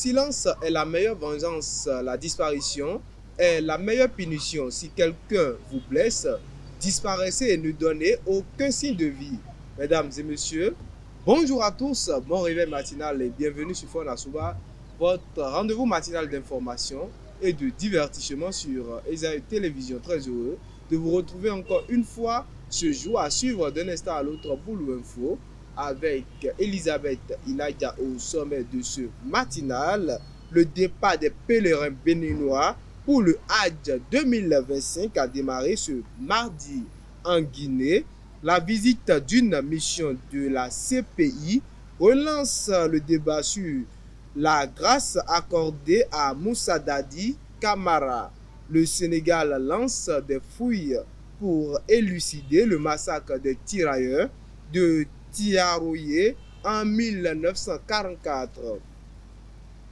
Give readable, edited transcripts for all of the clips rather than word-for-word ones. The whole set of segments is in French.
silence est la meilleure vengeance, la disparition est la meilleure punition. Si quelqu'un vous blesse, disparaissez et ne donnez aucun signe de vie. Mesdames et messieurs, bonjour à tous, bon réveil matinal et bienvenue sur Fona Souba, votre rendez-vous matinal d'information et de divertissement sur Esaïe Télévision. Très heureux de vous retrouver encore une fois ce jour à suivre d'un instant à l'autre Boulou Info avec Elisabeth Ilaïda au sommet de ce matinal. Le départ des pèlerins béninois pour le Hajj 2025 a démarré ce mardi en Guinée. La visite d'une mission de la CPI relance le débat sur la grâce accordée à Moussa Dadi Camara. Le Sénégal lance des fouilles pour élucider le massacre des tirailleurs de Tiaroye en 1944.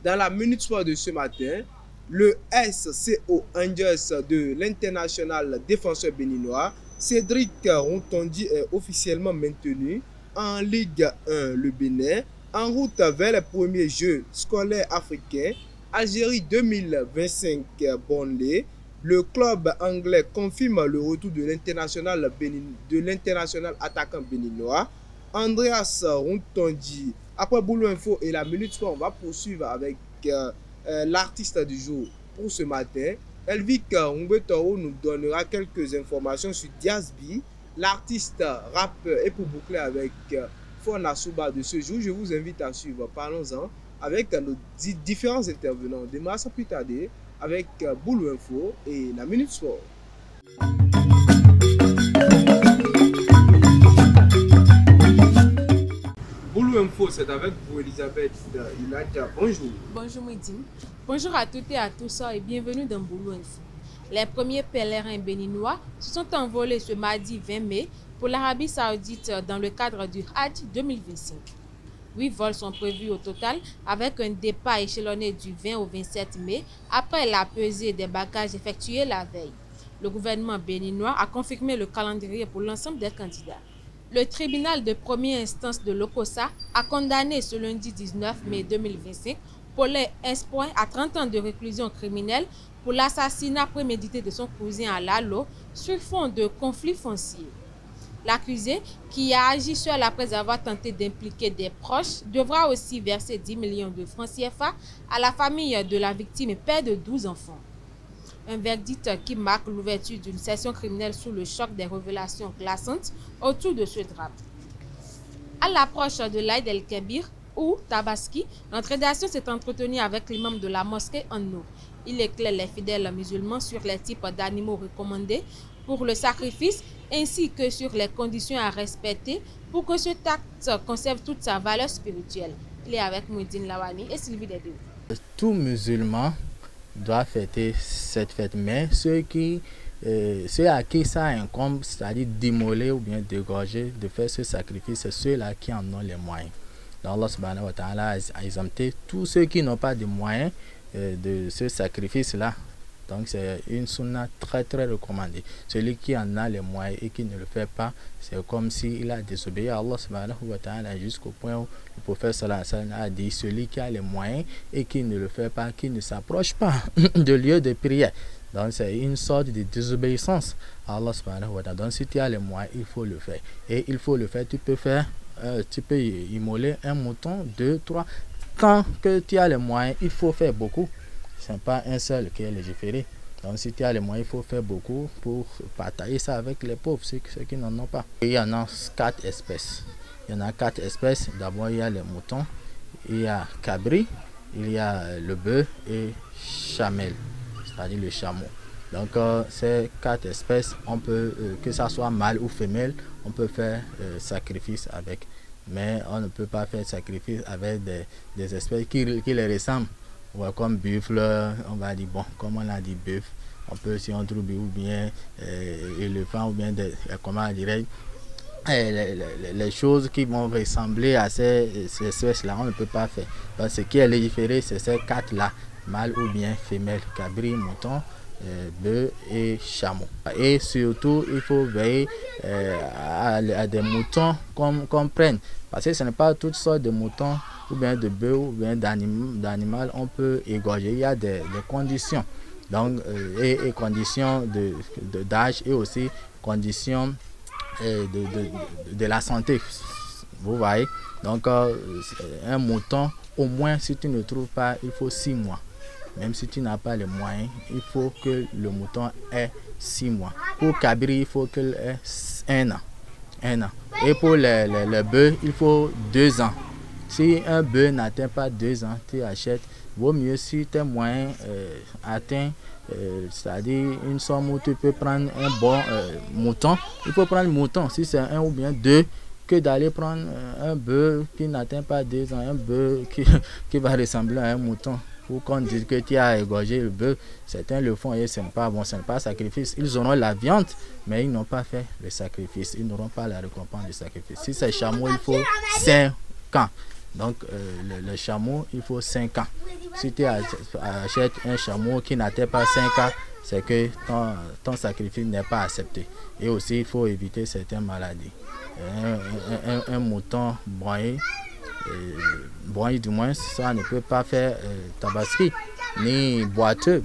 Dans la Minute Sport de ce matin, le SCO Angels de l'international défenseur béninois Cédric Rontondi est officiellement maintenu en Ligue 1. Le Bénin, en route vers les premiers Jeux scolaires africains, Algérie 2025 Bonnley. Le club anglais confirme le retour de l'international attaquant béninois Andreas Rontondi. Après Boulou Info et la Minute Sport, on va poursuivre avec l'artiste du jour pour ce matin. Elvic Nguetoro nous donnera quelques informations sur Diazbi, l'artiste rappeur, et pour boucler avec Fona Souba de ce jour, je vous invite à suivre Parlons-en avec nos différents intervenants. On démarre sans plus tarder avec Boulou Info et la Minute Sport. Boulou Info, c'est avec vous, Elisabeth Ilaïda. Bonjour. Bonjour, Médine. Bonjour à toutes et à tous et bienvenue dans Boulou Info. Les premiers pèlerins béninois se sont envolés ce mardi 20 mai pour l'Arabie Saoudite dans le cadre du Hajj 2025. 8 vols sont prévus au total avec un départ échelonné du 20 au 27 mai après la pesée des bagages effectuée la veille. Le gouvernement béninois a confirmé le calendrier pour l'ensemble des candidats. Le tribunal de première instance de Lokossa a condamné ce lundi 19 mai 2025 Paulin Espoir à 30 ans de réclusion criminelle pour l'assassinat prémédité de son cousin à Lalo sur fond de conflit foncier. L'accusé, qui a agi seul après avoir tenté d'impliquer des proches, devra aussi verser 10 millions de francs CFA à la famille de la victime, père de 12 enfants. Un verdict qui marque l'ouverture d'une session criminelle sous le choc des révélations glaçantes autour de ce drame. À l'approche de l'Aïd el-Kébir ou Tabaski, notre rédaction s'est entretenue avec l'imam de la mosquée en eau. Il éclaire les fidèles musulmans sur les types d'animaux recommandés pour le sacrifice ainsi que sur les conditions à respecter pour que ce acte conserve toute sa valeur spirituelle. Il est avec Mouidine Lawani et Sylvie Dédé. Tout musulman doit fêter cette fête, mais ceux à qui ça incombe, c'est-à-dire d'immoler ou bien d'égorger, de faire ce sacrifice, c'est ceux-là qui en ont les moyens. Donc Allah subhanahu wa ta'ala a exempté tous ceux qui n'ont pas de moyens de ce sacrifice-là. Donc c'est une sunna très recommandée. Celui qui en a les moyens et qui ne le fait pas, c'est comme s'il a désobéi à Allah subhanahu wa ta'ala jusqu'au point où le prophète sallallahu alayhi wa sallam a dit: celui qui a les moyens et qui ne le fait pas, qui ne s'approche pas de lieu de prière. Donc c'est une sorte de désobéissance à Allah subhanahu wa ta'ala. Donc si tu as les moyens, il faut le faire. Et il faut le faire, tu peux immoler un mouton, 2, 3. Quand que tu as les moyens, il faut faire beaucoup. Ce n'est pas un seul qui est légiféré. Donc si tu as les moyens, il faut faire beaucoup pour partager ça avec les pauvres, ceux qui n'en ont pas. Et il y en a 4 espèces. Il y en a 4 espèces. D'abord, il y a les moutons, il y a cabri, il y a le bœuf et chamel, c'est-à-dire le chameau. Donc ces 4 espèces, on peut, que ça soit mâle ou femelle, on peut faire sacrifice avec. Mais on ne peut pas faire sacrifice avec des espèces qui les ressemblent. Ouais, comme buffle, on va dire, bon, comme on a dit bœuf, on peut, si on trouve ou bien éléphant ou bien comment dirais les choses qui vont ressembler à ces espèces-là, on ne peut pas faire. Donc ce qui est légiféré, c'est ces 4-là, mâle ou bien femelle, cabri, mouton bœufs et chameaux. Et surtout, il faut veiller à des moutons qu'on prenne. Parce que ce n'est pas toutes sortes de moutons, ou bien de bœufs, ou bien d'animaux, on peut égorger. Il y a des conditions. Donc, et conditions d'âge et aussi conditions de la santé. Vous voyez? Donc, un mouton, au moins, si tu ne trouves pas, il faut 6 mois. Même si tu n'as pas les moyens, il faut que le mouton ait 6 mois. Pour Kabiri, il faut qu'il ait 1 an. 1 an. Et pour le bœuf, il faut 2 ans. Si un bœuf n'atteint pas 2 ans, tu achètes. Vaut mieux si tes moyens atteignent, c'est-à-dire une somme où tu peux prendre un bon mouton. Il faut prendre le mouton, si c'est 1 ou bien 2, que d'aller prendre un bœuf qui n'atteint pas 2 ans, un bœuf qui va ressembler à un mouton. Pour qu'on dise que tu as égorgé le bœuf, certains le font et ce n'est pas bon, ce n'est pas sacrifice. Ils auront la viande, mais ils n'ont pas fait le sacrifice. Ils n'auront pas la récompense du sacrifice. Si c'est chameau, il faut 5 ans. Donc le chameau, il faut 5 ans. Si tu achètes un chameau qui n'atteint pas 5 ans, c'est que ton sacrifice n'est pas accepté. Et aussi, il faut éviter certaines maladies. Un mouton broyé, du moins, ça ne peut pas faire tabasserie, ni boiteux,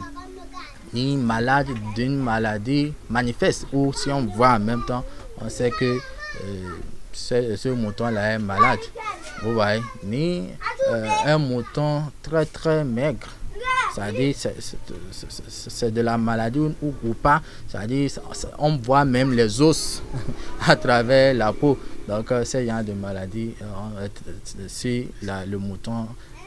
ni malade d'une maladie manifeste. Ou si on voit en même temps, on sait que ce mouton-là est malade. Vous voyez, ni un mouton très très maigre. C'est-à-dire c'est de la maladie ou pas. C'est-à-dire on voit même les os à travers la peau. Donc c'est genre de maladie. Si le mouton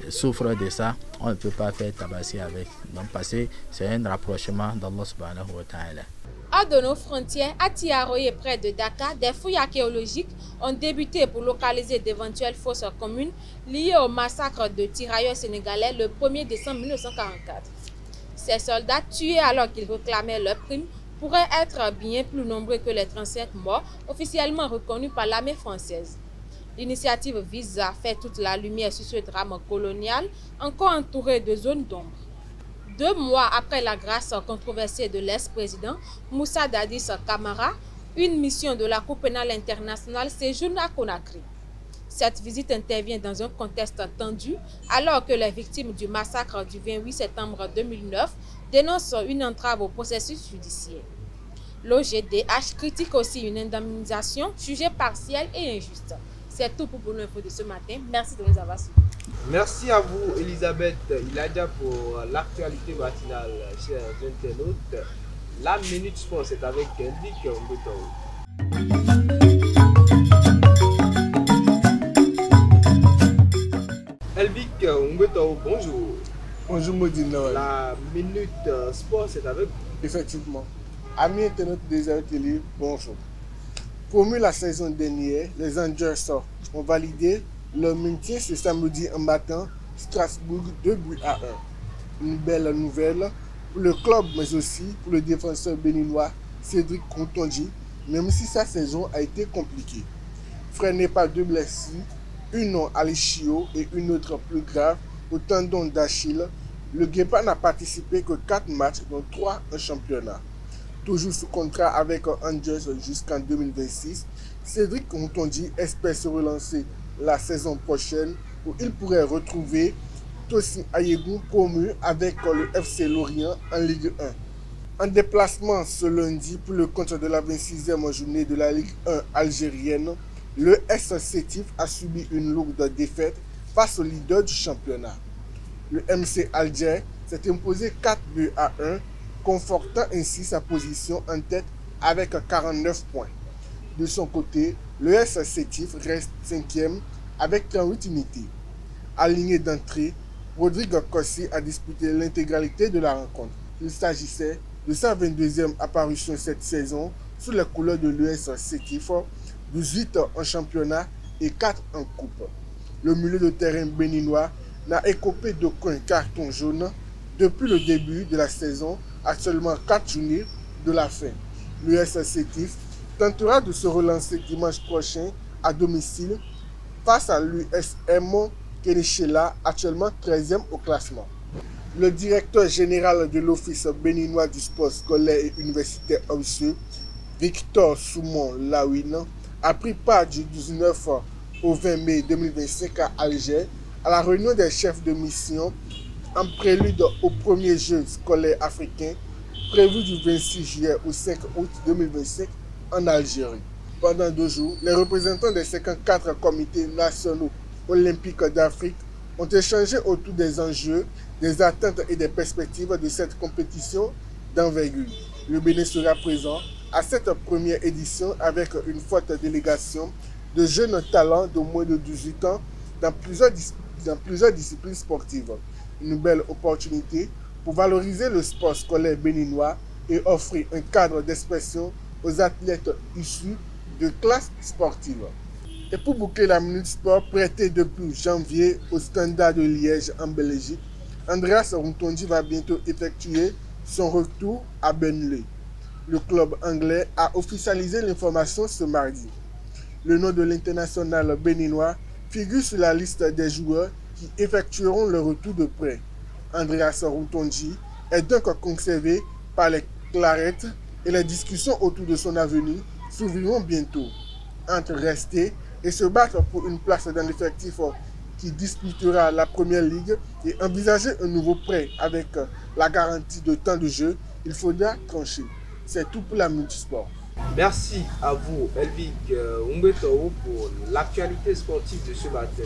souffre de ça, on ne peut pas faire tabasser avec. Donc parce que c'est un rapprochement d'Allah subhanahu wa ta'ala. Hors de nos frontières, à Tiaroye, près de Dakar, des fouilles archéologiques ont débuté pour localiser d'éventuelles fosses communes liées au massacre de tirailleurs sénégalais le 1er décembre 1944. Ces soldats, tués alors qu'ils réclamaient leur prime, pourraient être bien plus nombreux que les 37 morts officiellement reconnus par l'armée française. L'initiative vise à faire toute la lumière sur ce drame colonial, encore entouré de zones d'ombre. 2 mois après la grâce controversée de l'ex-président Moussa Dadis Camara, une mission de la Cour pénale internationale séjourne à Conakry. Cette visite intervient dans un contexte tendu alors que les victimes du massacre du 28 septembre 2009 dénoncent une entrave au processus judiciaire. L'OGDH critique aussi une indemnisation jugée partielle et injuste. C'est tout pour Boulot Info de ce matin. Merci de nous avoir suivis. Merci à vous, Elisabeth Iladja, pour l'actualité matinale, chers internautes. La Minute Sport, c'est avec Elvic Ngwetao. Elvic Ngwetao, bonjour. Bonjour Modina. La Minute Sport, c'est avec... Effectivement. Amis internautes des Air Télé, bonjour. Promu la saison dernière, les Rangers ont validé leur maintien ce samedi en battant Strasbourg 2-1. Une belle nouvelle pour le club, mais aussi pour le défenseur béninois Cédric Kontonji, même si sa saison a été compliquée. Freiné par 2 blessures, une à l'ischio et une autre plus grave au tendon d'Achille, le Guépard n'a participé que 4 matchs, dont 3 en championnat. Toujours sous contrat avec Angers jusqu'en 2026, Cédric Kontonji espère se relancer la saison prochaine où il pourrait retrouver Tosin Ayegou promu avec le FC Lorient en Ligue 1. En déplacement ce lundi pour le compte de la 26e journée de la Ligue 1 algérienne, le S Sétif a subi une lourde défaite face au leader du championnat. Le MC Alger s'est imposé 4-1, confortant ainsi sa position en tête avec 49 points. De son côté, le S Sétif reste 5e avec 38 unités. Aligné d'entrée, Rodrigue Kossi a disputé l'intégralité de la rencontre. Il s'agissait de sa 22e apparition cette saison sous les couleurs de l'ES Sétif, 18 en championnat et 4 en coupe. Le milieu de terrain béninois n'a écopé d'aucun carton jaune depuis le début de la saison, à seulement 4 journées de la fin. L'US Sétif tentera de se relancer dimanche prochain à domicile face à l'USM Kenichela, actuellement 13e au classement. Le directeur général de l'Office béninois du sport scolaire et universitaire OBSE, Victor Soumon Lawin, a pris part du 19 au 20 mai 2025 à Alger à la réunion des chefs de mission en prélude aux premiers Jeux scolaires africains prévus du 26 juillet au 5 août 2025 en Algérie. Pendant 2 jours, les représentants des 54 comités nationaux olympiques d'Afrique ont échangé autour des enjeux, des attentes et des perspectives de cette compétition d'envergure. Le Bénin sera présent à cette première édition avec une forte délégation de jeunes talents de moins de 18 ans dans plusieurs disciplines sportives. Une belle opportunité pour valoriser le sport scolaire béninois et offrir un cadre d'expression aux athlètes issus de classes sportives. Et pour boucler la Minute Sport prêtée depuis janvier au Standard de Liège en Belgique, Andreas Runtondi va bientôt effectuer son retour à Burnley. Le club anglais a officialisé l'information ce mardi. Le nom de l'international béninois figure sur la liste des joueurs qui effectueront le retour de prêt. Andreas Runtondi est donc conservé par les Clarets et les discussions autour de son avenir s'ouvriront bientôt. Entre rester et se battre pour une place dans l'effectif qui disputera la Première Ligue et envisager un nouveau prêt avec la garantie de temps de jeu, il faudra trancher. C'est tout pour la Minute Sport. Merci à vous, Elvik Umbeto, pour l'actualité sportive de ce matin.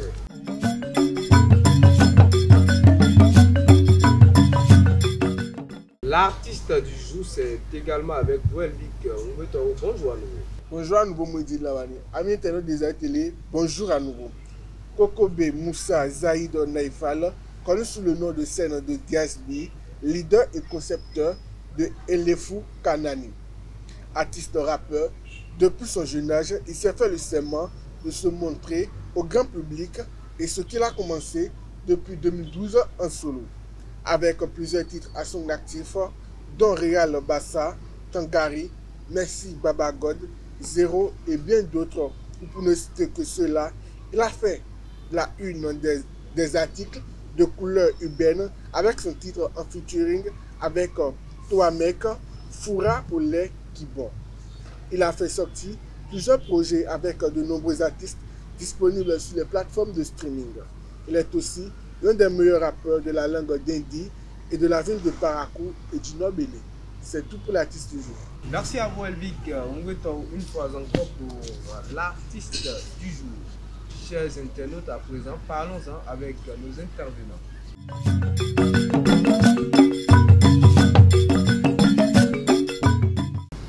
L'artiste du jour, c'est également avec vous, Elvik Umbeto. Bonjour à nouveau. Bonjour à nouveau, Moïdi Lavani. Amis internautes des télé, bonjour à nouveau. Kokobe Moussa Zaïd Naïfal, connu sous le nom de scène de Diaz B, leader et concepteur de Elefou Kanani. Artiste rappeur, depuis son jeune âge, il s'est fait le serment de se montrer au grand public et ce qu'il a commencé depuis 2012 en solo. Avec plusieurs titres à son actif, dont Real Bassa, Tangari, Merci Baba God, Zéro et bien d'autres. Pour ne citer que cela, il a fait la une des articles de couleur urbaine avec son titre en featuring avec Toi Mec, Foura pour les qui bon. Il a fait sortir plusieurs projets avec de nombreux artistes disponibles sur les plateformes de streaming. Il est aussi l'un des meilleurs rappeurs de la langue d'Indi et de la ville de Parakou et du Nord-Bénin. C'est tout pour l'artiste du jour. Merci à vous, Elvik Umbeto, une fois encore pour l'artiste du jour. Chers internautes, à présent, parlons-en avec nos intervenants.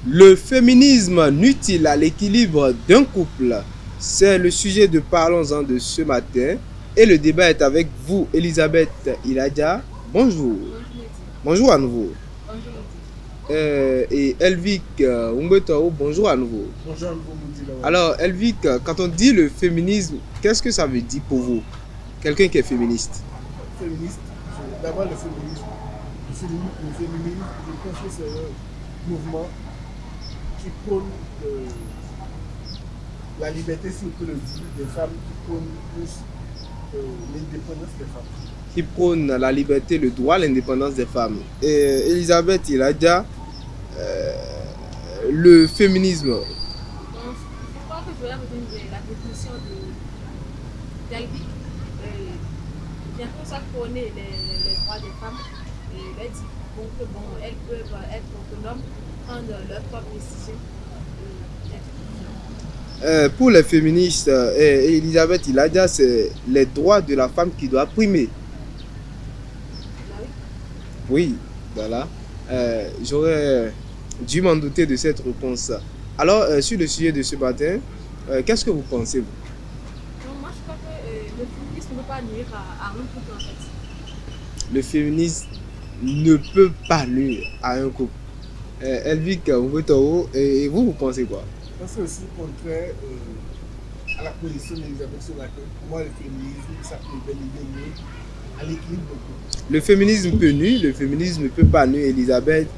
Le féminisme nuit-il à l'équilibre d'un couple? C'est le sujet de Parlons-en de ce matin. Et le débat est avec vous, Elisabeth Iladia. Bonjour. Bonjour à nouveau. Et Elvik Umbeto, bonjour à nouveau. Bonjour à nouveau, Moudi. Alors, Elvik, quand on dit le féminisme, qu'est-ce que ça veut dire pour vous? Quelqu'un qui est féministe. Féministe, d'abord le féminisme. Le féminisme, je pense que c'est un mouvement qui prône la liberté, si on peut le dire, des femmes, qui prône plus l'indépendance des femmes. Qui prône la liberté, le droit, l'indépendance des femmes. Et Elisabeth Iladia, le féminisme. Je crois que je vais retenir la définition d'Elvik. Bien que ça connaît les droits des femmes, elle dit que bon, elles peuvent être autonomes, prendre leur propre décision. Pour les féministes, Elisabeth Iladia, c'est les droits de la femme qui doivent primer. Oui, voilà. J'aurais dû m'en douter de cette réponse. Alors, sur le sujet de ce matin, qu'est-ce que vous pensez, vous? Donc, moi, je crois que le féminisme ne peut pas nuire à un couple, en fait. Le féminisme ne peut pas nuire à un couple. Elvik Umbeto, et vous pensez quoi? Je pense aussi contraire à la position d'Elisabeth ce matin. Pour moi, le féminisme, ça peut bel et bien nuire à l'équilibre de couple. Le féminisme peut nuire, le féminisme ne peut pas nuire, Elisabeth.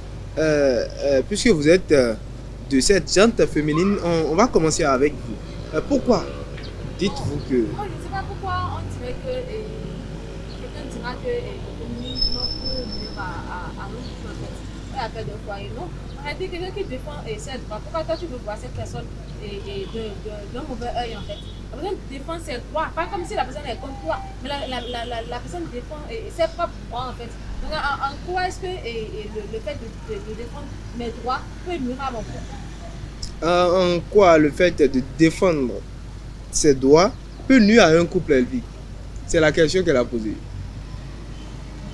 Puisque vous êtes de cette gente féminine, on va commencer avec vous. Pourquoi dites-vous que... Je ne sais pas pourquoi on dirait que quelqu'un dira que le féminisme peut à un couple, en fait. Elle appelle de foyer, non. En réalité, quelqu'un qui défend ses droits, pourquoi toi tu veux voir cette personne d'un mauvais œil, en fait? La personne défend ses droits, pas comme si la personne est contre toi, mais la personne défend ses propres droits, en fait. Donc, en quoi est-ce que le fait de défendre mes droits peut nuire à mon couple? En quoi le fait de défendre ses droits peut nuire à un couple élevé? C'est la question qu'elle a posée.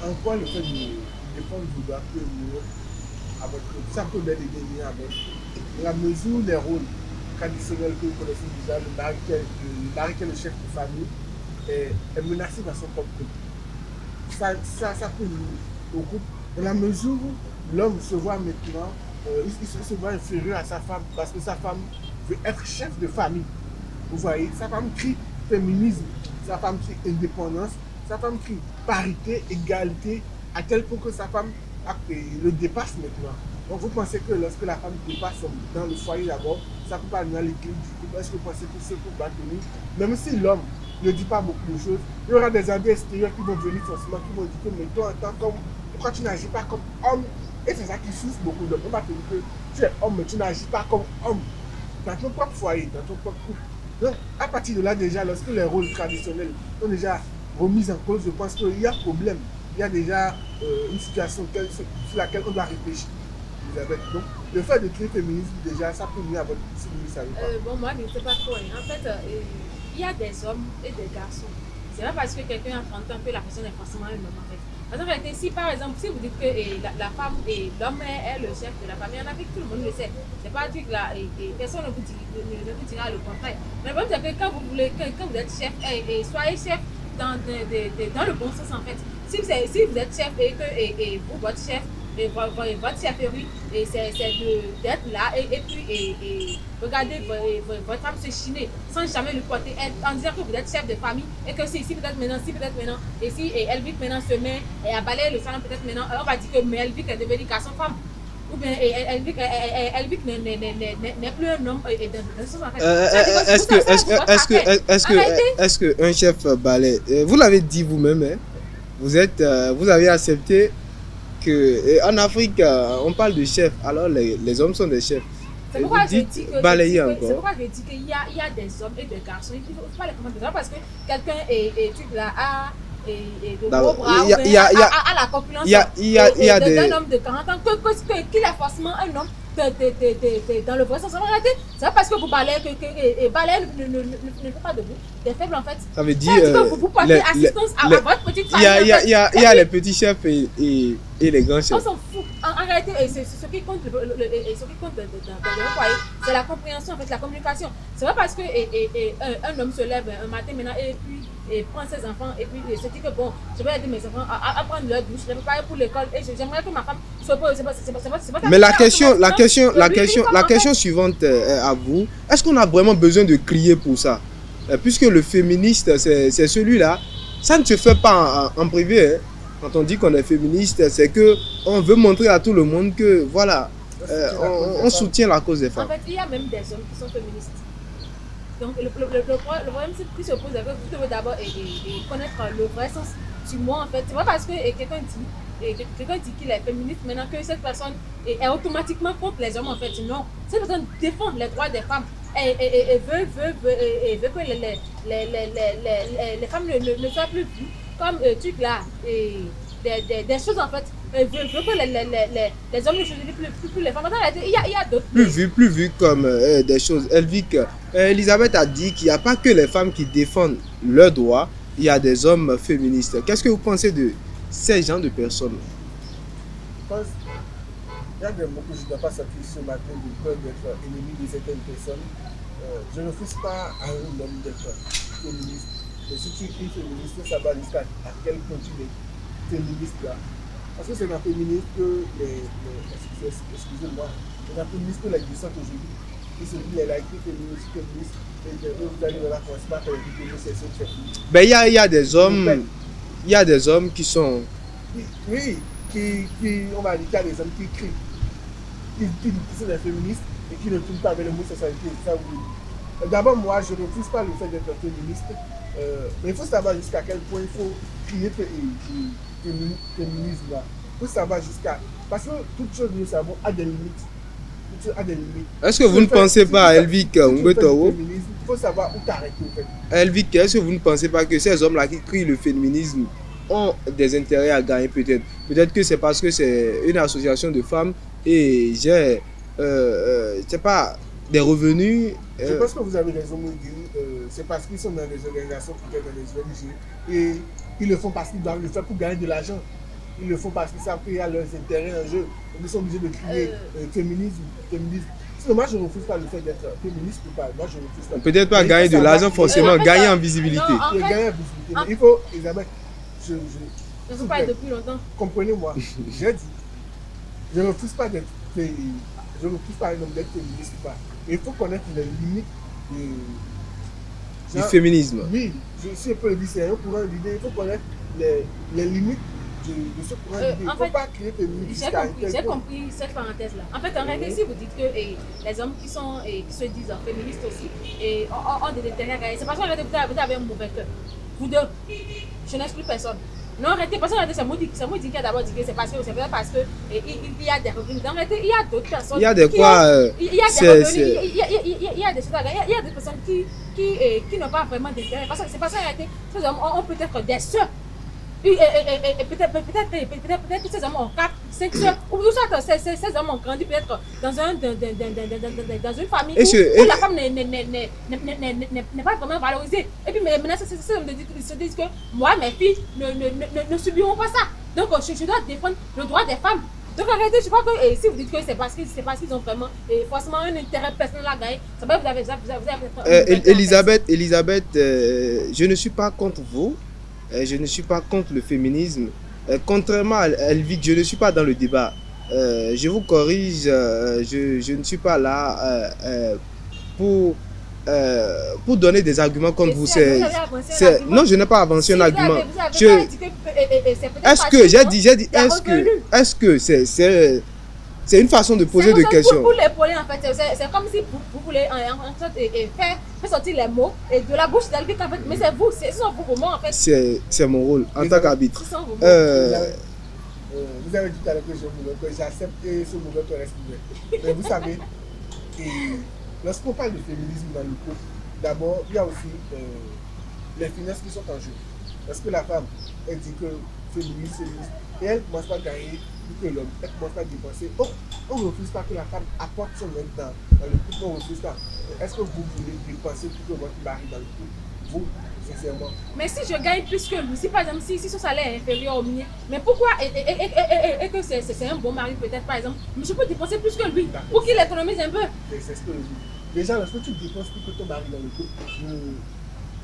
En quoi le fait de défendre vos droits peut nuire à votre couple? Ça peut bel et bien nuire avec la mesure des rôles traditionnels que vous connaissez déjà. Le mari qui est le chef de famille est menacé dans son propre couple. Ça peut nuire au couple. Dans la mesure où l'homme se voit maintenant, il se voit inférieur à sa femme parce que sa femme veut être chef de famille. Vous voyez, sa femme crie féminisme, sa femme crie indépendance, sa femme crie parité, égalité, à tel point que sa femme le dépasse maintenant. Donc vous pensez que lorsque la femme dépasse dans le foyer d'abord, ça ne peut pas nuire à l'équilibre du couple? Est-ce que vous pensez que ce couple va tenir? Même si l'homme ne dit pas beaucoup de choses, il y aura des amis extérieurs qui vont venir forcément, qui vont dire que mais toi en tant qu'homme, pourquoi tu n'agis pas comme homme? Et c'est ça qui souffre beaucoup d'hommes. On va te dire que tu es homme, mais tu n'agis pas comme homme dans ton propre foyer, dans ton propre couple. Donc, à partir de là, déjà, lorsque les rôles traditionnels sont déjà remis en cause, je pense qu'il y a problème. Il y a déjà une situation sur laquelle on doit réfléchir. Donc, le fait de créer féminisme, déjà, ça peut nuire à votre couple si vous ne savez pas. Bon, moi, je ne sais pas trop. En fait, il y a des hommes et des garçons. C'est pas parce que quelqu'un a 30 ans que la personne est forcément un homme, en fait. Parce qu'en réalité, si par exemple, si vous dites que la femme et l'homme est le chef de la famille, en Afrique, tout le monde le sait. C'est pas un truc là, personne ne vous dira le contraire. Mais le problème, c'est que quand vous êtes chef, soyez chef dans le bon sens, en fait. Si vous êtes chef et que vous, votre chef, votre chefferie, c'est d'être là et puis regarder votre femme se chiner sans jamais lui porter aide, en disant que vous êtes chef de famille et que si peut-être maintenant, et si Elvic maintenant se met à balayer le salon, peut-être maintenant, on va dire que mais Elvic est devenu garçon femme. Ou bien Elvic n'est plus un homme dans ce sens. Est-ce que un chef balai, vous l'avez dit vous-même, hein, vous avez accepté que en Afrique on parle de chef, alors les hommes sont des chefs. C'est pourquoi je dis qu'il y a des hommes et des garçons. Il ne faut pas les comprendre parce que quelqu'un est là de gros bras, à la concurrence d'un homme de 40 ans, qu'il est forcément un homme dans le vrai sens. C'est pas parce que vous balayez que balayer ne fait pas de vous des faibles, en fait. Ça veut dire que vous portez assistance à votre petite famille. Il y a les petits chefs et les grands chefs. On s'en fout. En réalité, ce qui compte dans le foyer, c'est la compréhension, en fait, la communication. C'est pas parce que un homme se lève un matin maintenant et puis prend ses enfants et puis se dit que bon, je vais aider mes enfants à prendre leur douche, je vais préparer pour l'école et j'aimerais que ma femme soit pas. C'est pas. Mais la question suivante à vous, est-ce qu'on a vraiment besoin de crier pour ça? Puisque le féministe, c'est celui-là, ça ne se fait pas en privé. Hein. Quand on dit qu'on est féministe, c'est que on veut montrer à tout le monde que voilà, on soutient la cause des femmes. En fait, il y a même des hommes qui sont féministes. Donc le problème qui se pose, c'est que vous devez d'abord connaître le vrai sens du mot, en fait. C'est pas parce que quelqu'un dit qu'il est féministe maintenant que cette personne est automatiquement contre les hommes, en fait. Non, cette personne défend les droits des femmes et veut que les femmes ne soient plus vues comme truc là, des choses, en fait. Veut que les hommes ne choisissent plus les femmes. Il y a d'autres. Plus vu comme des choses. Elisabeth a dit qu'il n'y a pas que les femmes qui défendent leurs droits, il y a des hommes féministes. Qu'est-ce que vous pensez de ces gens de personnes? Je pense qu'il y a des mots que je ne dois pas sortir ce matin de peur d'être ennemi de certaines personnes. Je ne refuse pas à un homme d'être féministe. Mais si tu es féministe, ça va jusqu'à quel point tu es féministe là. Parce que c'est dans le féminisme que excusez-moi, c'est dans le féminisme que les glissants aujourd'hui, qui se dit elle a écrit féministe, et vous allez voir qu'on se bat avec les féministes. Ben il y a des hommes qui sont... Oui, on va dire qu'il y a des hommes qui crient, qui sont des féministes et qui ne tournent pas avec le mot sexualité. D'abord, moi, je ne refuse pas le fait d'être féministe, mais il faut savoir jusqu'à quel point il faut crier féminisme là. faut savoir jusqu'à... Parce que toute chose, nous savons, a des limites. Toute chose a des limites. Est-ce que vous ne pensez pas, Elvic Ngwetoro, il faut savoir où t'arrêter, en fait. Elvic, est-ce que vous ne pensez pas que ces hommes-là qui crient le féminisme ont des intérêts à gagner peut-être? Peut-être que c'est parce que c'est une association de femmes et j'ai, je sais pas, des revenus. Je pense que vous avez raison, Moudi. C'est parce qu'ils sont dans des organisations, peut-être dans des ONG, et ils le font parce qu'ils doivent le faire pour gagner de l'argent. Ils le font parce qu'ils savent qu'il y a leurs intérêts en jeu. Ils sont obligés de crier féminisme. Sinon, moi, je ne refuse pas le fait d'être féministe ou pas. Moi, je refuse pas. Peut-être pas gagner de l'argent, forcément, gagner en visibilité. Non, Il y a gagner en visibilité. Mais il faut, Isabelle, Je ne sais pas depuis longtemps. comprenez-moi, j'ai dit, je ne refuse pas d'être féministe. Je ne refuse pas un homme d'être féministe ou pas. Mais il faut connaître les limites Du féminisme. Oui, je suis un peu le dire, c'est un courant d'idée. Il faut connaître les limites de ce courant d'idée. Il ne faut pas créer féministe. J'ai compris cette parenthèse-là. En fait, en réalité, si vous dites que les hommes qui se disent féministes aussi ont des intérêts à gagner, c'est parce que vous avez un mauvais cœur. Vous deux, je n'exclus personne. Non, arrêtez, parce que c'est moi qui a d'abord dit que c'est peut-être parce que il y a des revenus. En réalité, il y a d'autres personnes. Il y a des quoi il y a des revenus, il y a des choses à gagner. Il y a des personnes qui n'ont pas vraiment d'intérêt. C'est parce qu'en réalité, ces hommes ont peut-être des soeurs. Peut-être que ces hommes ont 4, 5 soeurs. Ou soit ces hommes ont grandi peut-être dans une famille où la femme n'est pas vraiment valorisée. Et puis maintenant, ces hommes se disent que moi, mes filles ne subiront pas ça. Donc je dois défendre le droit des femmes. Donc en réalité, je crois que si vous dites que c'est parce qu'ils ont vraiment forcément un intérêt personnel à gagner, ça va, vous avez Elisabeth, je ne suis pas contre vous. Je ne suis pas contre le féminisme. Contrairement à Elvic, je ne suis pas dans le débat. Je vous corrige, je ne suis pas là pour donner des arguments contre vous. Non, je n'ai pas avancé un argument. Est-ce que, j'ai dit, est-ce que c'est une façon de poser des questions? Pour les poler, en fait, c'est comme si vous voulez faire sortir les mots de la bouche d'Elvic, en fait. Mais c'est vous, ce sont vos mots, en fait. C'est mon rôle en tant qu'arbitre. Vous avez dit tout à l'heure que j'accepte et ce mauvais peut rester. Mais vous savez, lorsqu'on parle de féminisme dans le couple, d'abord, il y a aussi les finances qui sont en jeu. Parce que la femme, elle dit que féministe, et elle ne commence pas à gagner que l'homme, elle ne commence pas à dépenser. On ne refuse pas que la femme apporte son aide dans le couple, on ne refuse pas. Est-ce que vous voulez dépenser pour que votre mari dans le couple? Vous, sincèrement. Mais si je gagne plus que lui, si par exemple, si son salaire est inférieur au mien, mais pourquoi, et que c'est un bon mari peut-être par exemple, mais je peux dépenser plus que lui, pour qu'il économise un peu. C'est ce que je dis. Déjà, lorsque tu dépenses plus que ton mari dans le couple,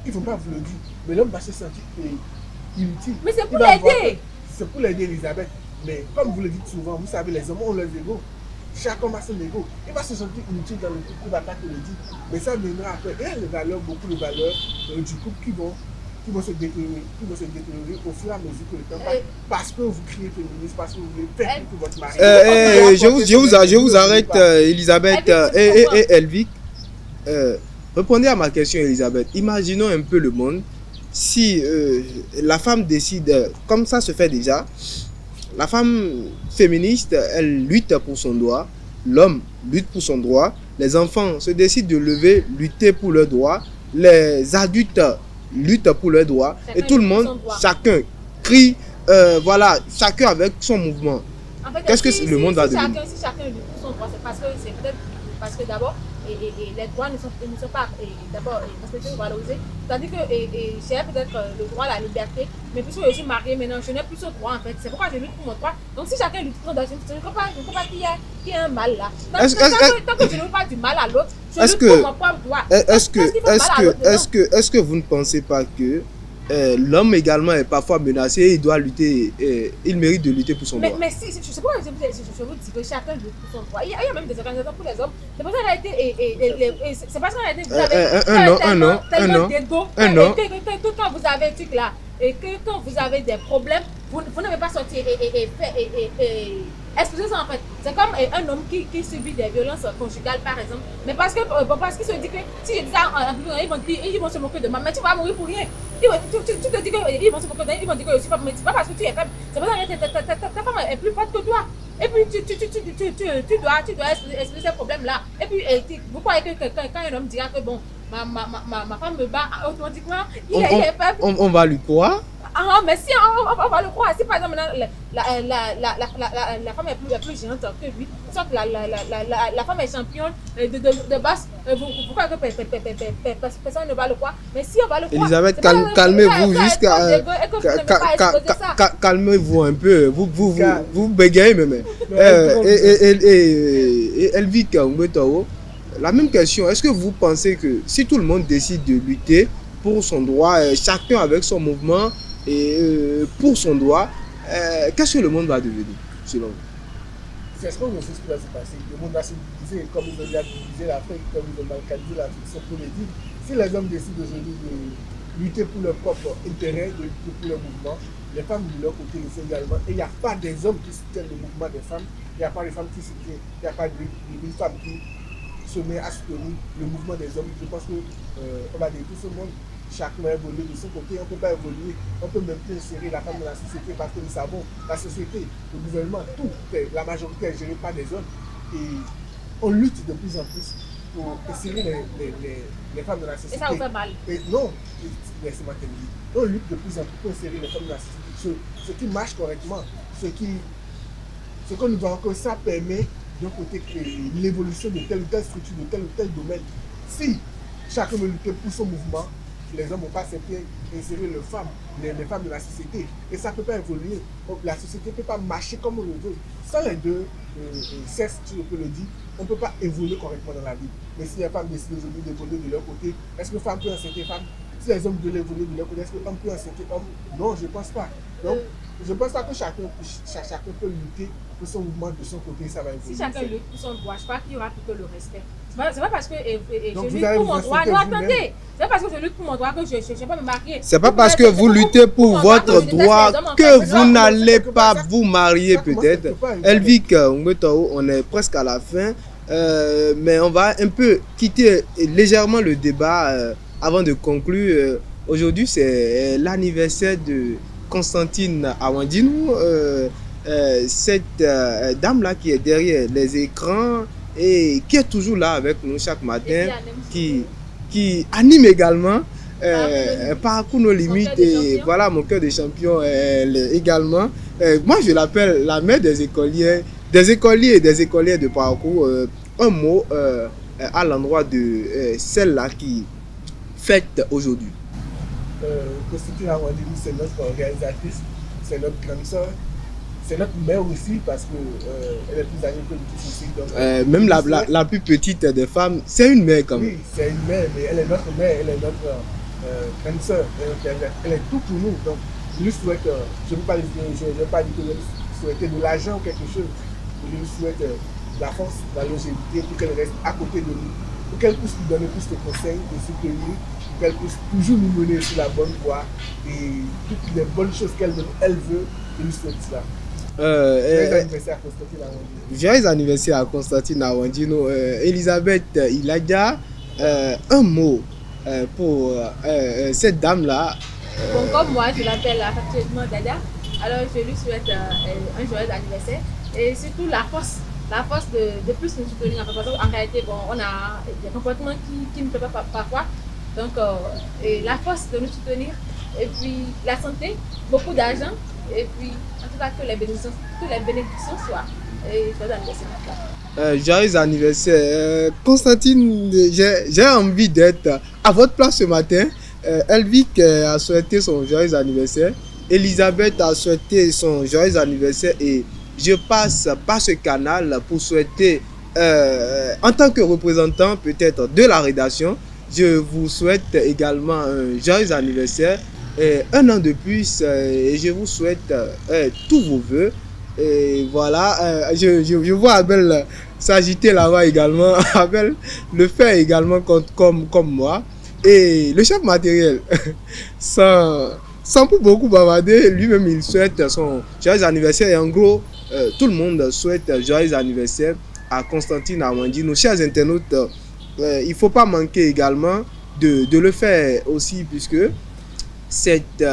il ne faut pas vous le dire, mais l'homme va se sentir inutile. Mais c'est pour l'aider. C'est pour l'aider, Elisabeth. Mais comme vous le dites souvent, vous savez, les hommes ont leur ego. Chacun a son ego. Il va se sentir inutile dans le couple, il ne va pas te le dire. Mais ça viendra après. Il y a les valeurs, beaucoup de valeurs du couple qui vont se détériorer au fur et à mesure que le temps passe. Parce que vous criez féministe, parce que vous voulez faire que votre mari. Je vous arrête, Elisabeth et Elvic. Répondez à ma question, Elisabeth. Imaginons un peu le monde. Si la femme décide, comme ça se fait déjà, la femme féministe, elle lutte pour son droit, l'homme lutte pour son droit, les enfants se décident de lever, lutter pour leurs droits, les adultes luttent pour leurs droits, et tout le monde, chacun crie, voilà, chacun avec son mouvement. En fait, qu'est-ce que le monde va devenir? Si chacun lutte pour son droit, c'est peut-être parce que d'abord, les droits ne sont pas d'abord valorisés. C'est-à-dire que j'ai peut-être le droit à la liberté, mais puisque je suis mariée maintenant, je n'ai plus ce droit en fait. C'est pourquoi je lutte pour mon droit. Donc si chacun lutte pour son droit, je ne crois pas qu'il y ait un mal là. Tant que je ne veux pas du mal à l'autre, je lutte pour mon propre droit. Est-ce que vous ne pensez pas que l'homme également est parfois menacé et il doit lutter, il mérite de lutter pour son droit? Mais si, je sais pas, je vous dis que chacun lutte pour son droit. Il y a même des organisations pour les hommes. C'est parce qu'en réalité, c'est parce qu'en réalité, vous avez tellement d'égo que quand vous avez un truc là, et que quand vous avez des problèmes, vous n'avez pas sorti exposer ça en fait. C'est comme un homme qui subit des violences conjugales par exemple. Mais parce qu'il se dit que si je dis ça, ils vont se moquer de moi. Mais tu vas mourir pour rien. Tu te dis qu'ils vont se moquer de moi, ils vont dire que je suis faible. Mais c'est pas parce que tu es faible. C'est pas parce que ta femme est plus forte que toi. Et puis tu dois exposer ces problèmes-là. Et puis vous croyez que quand un homme dira que bon, ma femme me bat automatiquement, il est faible. On va lui croire. Ah, mais si on va le croire, si par exemple la femme est plus géante que lui, soit la femme est championne de base, vous croyez que personne ne va le croire, mais si on va le croire. Elisabeth, calmez-vous jusqu'à. Calmez-vous un peu, vous bégayez même. Et Elvic Ngwetao, la même question, est-ce que vous pensez que si tout le monde décide de lutter pour son droit, chacun avec son mouvement, et pour son droit, qu'est-ce que le monde va devenir, selon vous? C'est ce qu'on sait ce qui va se passer. Le monde va se diviser, comme ils ont déjà divisé l'Afrique, comme ils ont balkanisé l'Afrique, c'est pour les dire. Si les hommes décident aujourd'hui de lutter pour leur propre intérêt, de lutter pour leur mouvement, les femmes de leur côté le font également. Et il n'y a pas des hommes qui soutiennent le mouvement des femmes, il n'y a pas des femmes qui soutiennent, il n'y a pas d'une femme qui se met à soutenir le mouvement des hommes. Je pense que on va dire tout ce monde. Chacun va évoluer de son côté, on ne peut pas évoluer, on peut même plus insérer la femme dans la société parce que nous savons, la société, le gouvernement, tout, la majorité est gérée par des hommes et on lutte de plus en plus pour insérer les femmes dans la société. Et ça vous fait mal? Et non, laissez-moi terminer. On lutte de plus en plus pour insérer les femmes dans la société. Ce qui marche correctement, ce que nous voyons que ça permet d'un côté l'évolution de telle ou telle structure, de tel ou tel domaine. Si chacun veut lutter pour son mouvement, les hommes ne vont pas accepter d'insérer les femmes de la société. Et ça ne peut pas évoluer. La société ne peut pas marcher comme on le veut. Sans les deux sexes, si je peux le dire, on ne peut pas évoluer correctement dans la vie. Mais si les femmes décident aujourd'hui d'évoluer de leur côté, est-ce que les femmes peuvent accepter femmes? Si les hommes veulent évoluer de leur côté, est-ce que l'homme peut accepter homme? Non, je ne pense pas. Donc, je ne pense pas que chacun peut lutter pour son mouvement de son côté, ça va évoluer. Si chacun lutte pour son droit, je crois qu'il y aura plutôt le respect. C'est pas parce que je lutte pour mon droit. Non, attendez. C'est pas parce que je lutte pour mon droit que je ne vais pas me marier. C'est pas parce que vous luttez pour votre droit que vous n'allez pas vous marier peut-être. Elvic Ngwetao, on est presque à la fin. Mais on va un peu quitter légèrement le débat avant de conclure. Aujourd'hui, c'est l'anniversaire de Constantine Awandjinou, cette dame-là qui est derrière les écrans et qui est toujours là avec nous chaque matin, qui anime également Parcours nos limites et voilà mon cœur de champion également. Moi je l'appelle la mère des écoliers et des écolières de Parcours. Un mot à l'endroit de celle-là qui fête aujourd'hui. Constantine Awandjinou, c'est notre réalisatrice, c'est notre grande soeur, c'est notre mère aussi parce qu'elle est plus âgée que nous tous ici. Donc, même la plus petite des femmes, c'est une mère quand même. Oui, c'est une mère, mais elle est notre mère, elle est notre grande soeur, elle est tout pour nous. Donc, je lui souhaite, je ne veux pas dire que je lui souhaite de l'argent ou quelque chose, je lui souhaite la force, la longévité pour qu'elle reste à côté de nous, pour qu'elle puisse nous donner plus de conseils, de soutenir, qu'elle puisse toujours nous mener sur la bonne voie et toutes les bonnes choses qu'elle veut, je lui souhaite cela. Joyeux anniversaire à Constantine Awandjinou. Joyeux anniversaire à Constantine Awandjinou. Elisabeth Iladia, un mot pour cette dame-là. Bon, comme moi, je l'appelle affectueusement Dada, alors je lui souhaite un joyeux anniversaire et surtout la force de plus nous soutenir. Parce qu'en réalité, bon, on a des comportements qui ne peuvent pas parfois. Donc, et la force de nous soutenir, et puis la santé, beaucoup d'argent, et puis en tout cas que les bénédictions soient. Et joyeux anniversaire. Joyeux anniversaire. Constantine, j'ai envie d'être à votre place ce matin. Elvic a souhaité son joyeux anniversaire. Elisabeth a souhaité son joyeux anniversaire et je passe par ce canal pour souhaiter, en tant que représentant peut-être de la rédaction, je vous souhaite également un joyeux anniversaire, un an de plus, et je vous souhaite tous vos voeux. Et voilà, je vois Abel s'agiter là-bas également. Abel le fait également comme moi. Et le chef matériel, sans beaucoup bavarder, lui-même il souhaite son joyeux anniversaire. Et en gros, tout le monde souhaite joyeux anniversaire à Constantine Awandi. Nos chers internautes, il ne faut pas manquer également de le faire aussi, puisque cette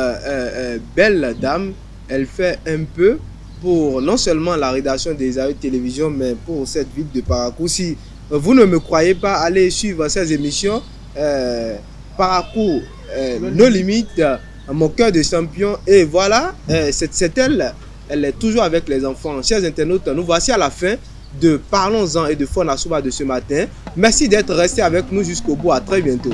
belle dame, elle fait un peu pour non seulement la rédaction des Ayotte Télévision, mais pour cette ville de Parakou. Si vous ne me croyez pas, allez suivre ces émissions. Parakou, nos limites, mon cœur de champion. Et voilà, c'est elle. Elle est toujours avec les enfants. Chers internautes, nous voici à la fin de Parlons-en et de Faune Assoba de ce matin. Merci d'être resté avec nous jusqu'au bout. À très bientôt.